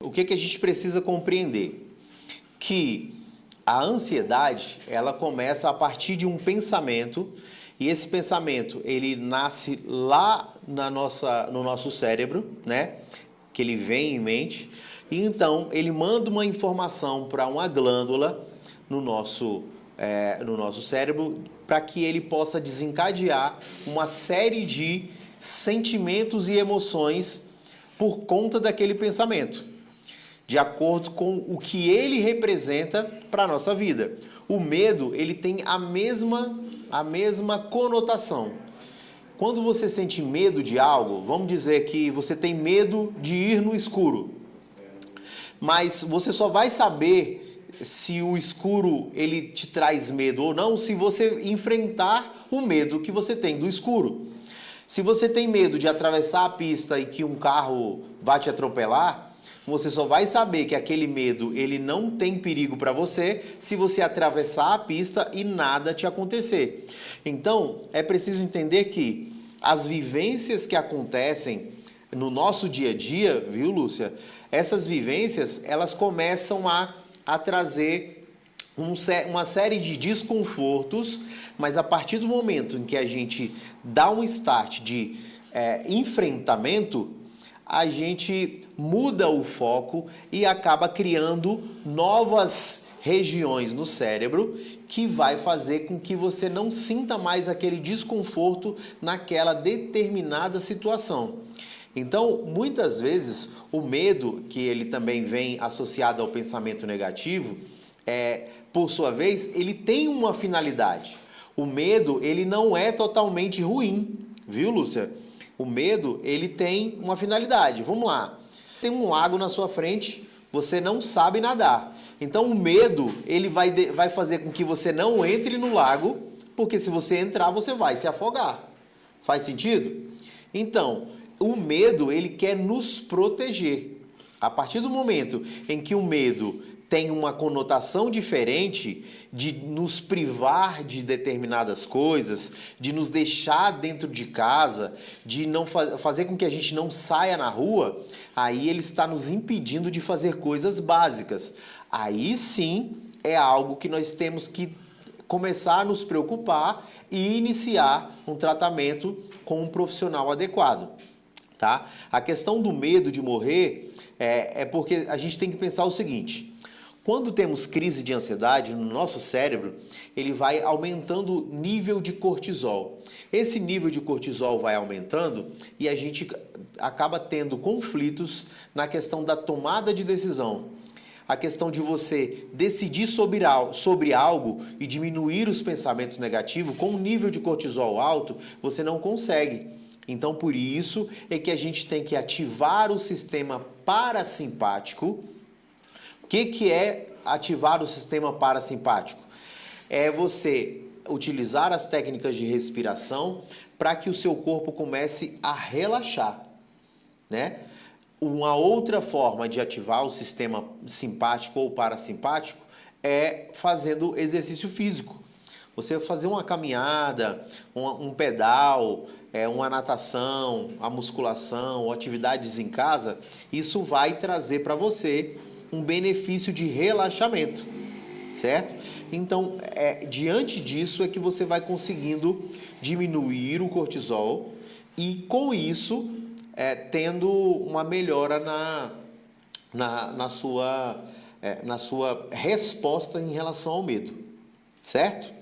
o que a gente precisa compreender? Que a ansiedade, ela começa a partir de um pensamento, e esse pensamento, ele nasce lá no nosso cérebro, né? Que ele vem em mente, e então ele manda uma informação para uma glândula no nosso cérebro, para que ele possa desencadear uma série de sentimentos e emoções por conta daquele pensamento, de acordo com o que ele representa para a nossa vida. O medo, ele tem a mesma conotação. Quando você sente medo de algo, vamos dizer que você tem medo de ir no escuro, mas você só vai saber se o escuro ele te traz medo ou não se você enfrentar o medo que você tem do escuro. Se você tem medo de atravessar a pista e que um carro vá te atropelar, você só vai saber que aquele medo ele não tem perigo para você se você atravessar a pista e nada te acontecer. Então, é preciso entender que as vivências que acontecem no nosso dia a dia, viu, Lúcia? Essas vivências, elas começam a trazer uma série de desconfortos, mas a partir do momento em que a gente dá um start de enfrentamento, a gente muda o foco e acaba criando novas regiões no cérebro que vai fazer com que você não sinta mais aquele desconforto naquela determinada situação. Então, muitas vezes, o medo, que ele também vem associado ao pensamento negativo, por sua vez, ele tem uma finalidade. O medo, ele não é totalmente ruim, viu, Lúcia? O medo, ele tem uma finalidade. Vamos lá. Tem um lago na sua frente, você não sabe nadar. Então, o medo, ele vai fazer com que você não entre no lago, porque se você entrar, você vai se afogar. Faz sentido? Então, o medo, ele quer nos proteger. A partir do momento em que o medo tem uma conotação diferente de nos privar de determinadas coisas, de nos deixar dentro de casa, de não fazer com que a gente não saia na rua, aí ele está nos impedindo de fazer coisas básicas. Aí sim é algo que nós temos que começar a nos preocupar e iniciar um tratamento com um profissional adequado. Tá? A questão do medo de morrer é porque a gente tem que pensar o seguinte: quando temos crise de ansiedade no nosso cérebro, ele vai aumentando o nível de cortisol. Esse nível de cortisol vai aumentando e a gente acaba tendo conflitos na questão da tomada de decisão. A questão de você decidir sobre algo e diminuir os pensamentos negativos, com um nível de cortisol alto, você não consegue. Então, por isso é que a gente tem que ativar o sistema parasimpático. O que é ativar o sistema parasimpático? É você utilizar as técnicas de respiração para que o seu corpo comece a relaxar, né? Uma outra forma de ativar o sistema simpático ou parasimpático é fazendo exercício físico. Você fazer uma caminhada, um pedal, uma natação, a musculação, atividades em casa, isso vai trazer para você um benefício de relaxamento, certo? Então, diante disso é que você vai conseguindo diminuir o cortisol e, com isso, tendo uma melhora na sua resposta em relação ao medo, certo?